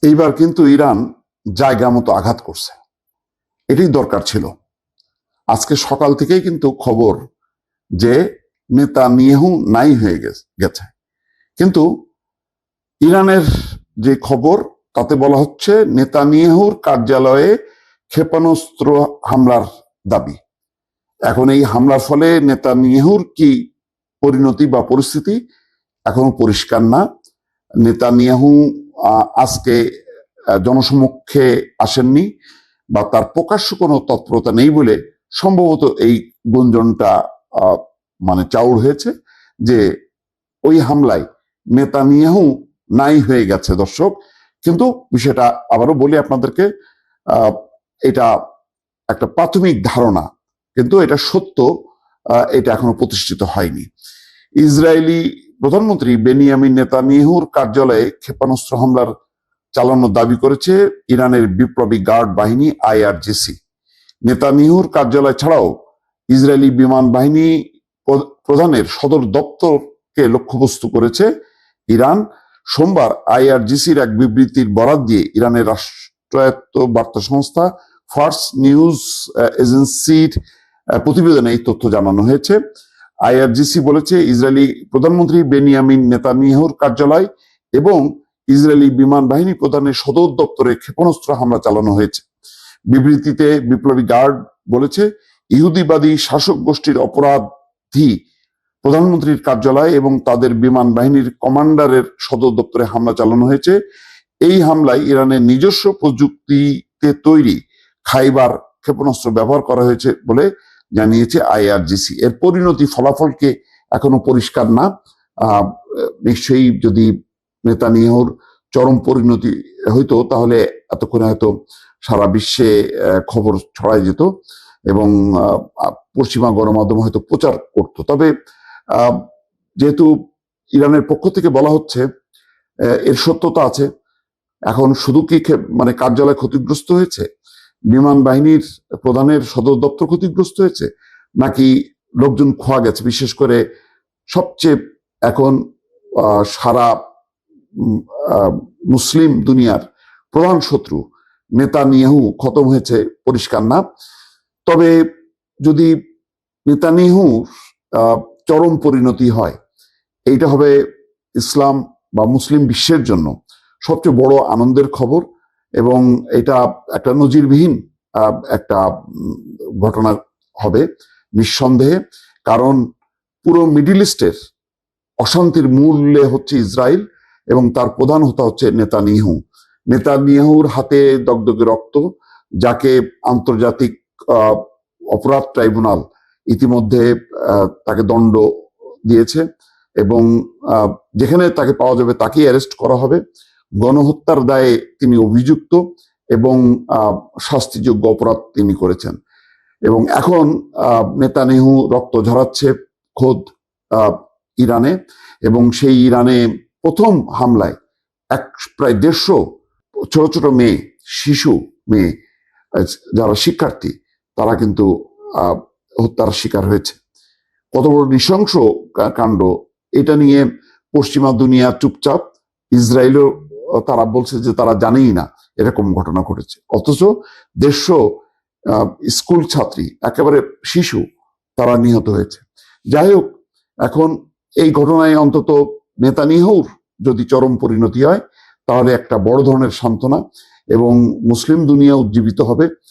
এইবার কিন্তু ইরান জায়গা মতো আঘাত করছে, এটাই দরকার ছিল। আজকে সকাল থেকেই কিন্তু খবর যে নেতানিয়াহু নাই হয়ে গেছে, কিন্তু ইরানের যে খবর তাতে বলা হচ্ছে নেতানিয়াহুর কার্যালয়ে ক্ষেপণাস্ত্র হামলার দাবি। এখন এই হামলার ফলে নেতানিয়াহুর কি পরিণতি বা পরিস্থিতি এখনো পরিষ্কার না। নেতানিয়াহু আজকে জনসমক্ষে আসেননি বা তার প্রকাশ্য কোনো তৎপরতা নেই বলে সম্ভবত এই গুঞ্জনটা মানে চাউর হয়েছে যে ওই হামলায় নেতানিয়াহু নাই হয়ে গেছে। দর্শক, কিন্তু বিষয়টা আবারও বলি আপনাদেরকে, এটা একটা প্রাথমিক ধারণা, কিন্তু এটা সত্য, এটা এখনো প্রতিষ্ঠিত হয়নি। ইসরায়েলি প্রধানমন্ত্রী বেনিয়ামিন নেতানিয়াহুর কার্যালয়ে ক্ষেপণাস্ত্র হামলার চালানোর দাবি করেছে ইরানের বিপ্লবী গার্ড বাহিনী আইআরজিসি। নেতানিয়াহুর কার্যালয় ছাড়াও ইসরায়েলি বিমান বাহিনী প্রধানের সদর দপ্তরকে লক্ষ্যবস্তু করেছে ইরান। সোমবার আইআরজিসির এক বিবৃতির বরাত দিয়ে ইরানের রাষ্ট্রায়ত্ত বার্তা সংস্থা ফার্স নিউজ এজেন্সির প্রতিবেদনে এই তথ্য জানানো হয়েছে। আইআরজিসি বলেছে ইসরায়েলি প্রধানমন্ত্রী বেনিয়ামিন নেতানিয়াহুর কার্যালয় এবং ইসরায়েলি বিমান বাহিনী প্রধানের সদর দপ্তরে ক্ষেপণাস্ত্র হামলা চালানো হয়েছে। বিবৃতিতে বিপ্লবী গার্ড বলেছে ইহুদিবাদী শাসক গোষ্ঠীর অপরাধী প্রধানমন্ত্রীর কার্যালয় এবং তাদের বিমান বাহিনীর কমান্ডারের সদর দপ্তরে হামলা চালানো হয়েছে। এই হামলায় ইরানের নিজস্ব প্রযুক্তিতে তৈরি খাইবার ক্ষেপণাস্ত্র ব্যবহার করা হয়েছে বলে জানিয়েছে আইআরজিসি। এর পরিণতি ফলাফলকে এখনো পরিষ্কার না। নিশ্চয়ই যদি নেতানিয়াহুর চরম পরিণতি হইতো তাহলে এতক্ষণে হয়তো সারা বিশ্বে খবর ছড়াই যেত এবং পশ্চিমা গণমাধ্যম হয়তো প্রচার করত। তবে যেহেতু ইরানের পক্ষ থেকে বলা হচ্ছে এর সত্যতা আছে, এখন শুধু কি মানে কার্যালয় ক্ষতিগ্রস্ত হয়েছে, বিমান বাহিনীর প্রধানের সদর দপ্তর ক্ষতিগ্রস্ত হয়েছে, নাকি লোকজন খোয়া গেছে? বিশেষ করে সবচেয়ে এখন সারা মুসলিম দুনিয়ার প্রধান শত্রু নেতানিয়াহু খতম হয়েছে পরিষ্কার না। তবে যদি নেতানিয়াহুর চরম পরিণতি হয়, এইটা হবে ইসলাম বা মুসলিম বিশ্বের জন্য সবচেয়ে বড় আনন্দের খবর এবং এটা একটা নজিরবিহীন একটা ঘটনা হবে নিঃসন্দেহে। কারণ পুরো মিডিল ইস্টের অশান্তির মূলে হচ্ছে ইসরায়েল এবং তার প্রধান হোতা হচ্ছে নেতানিয়াহু। নেতানিয়াহুর হাতে দগদগে রক্ত, যাকে আন্তর্জাতিক অপরাধ ট্রাইব্যুনাল ইতিমধ্যে তাকে দণ্ড দিয়েছে এবং যেখানে তাকে পাওয়া যাবে তাকেই অ্যারেস্ট করা হবে। গণহত্যার দায়ে তিনি অভিযুক্ত এবং শাস্তিযোগ্য অপরাধ তিনি করেছেন এবং এখন নেতানিয়াহু রক্ত ঝরাচ্ছে খোদ ইরানে এবং সেই ইরানে প্রথম হামলায় প্রায় 150 ছোট ছোট মেয়ে, শিশু মেয়ে যারা শিক্ষার্থী, তারা কিন্তু হত্যার শিকার হয়েছে। কত বড় নৃশংস কাণ্ড! এটা নিয়ে পশ্চিমা দুনিয়া চুপচাপ, ইসরায়েলও তারা বলছে যে তারা জানেই না এরকম ঘটনা ঘটেছে, অথচ 150 স্কুল ছাত্রী, একেবারে শিশু, তারা নিহত হয়েছে। যাই হোক, এখন এই ঘটনায় অন্তত নেতানিয়াহুর যদি চরম পরিণতি হয় তাহলে একটা বড় ধরনের সান্ত্বনা এবং মুসলিম দুনিয়া উজ্জীবিত হবে।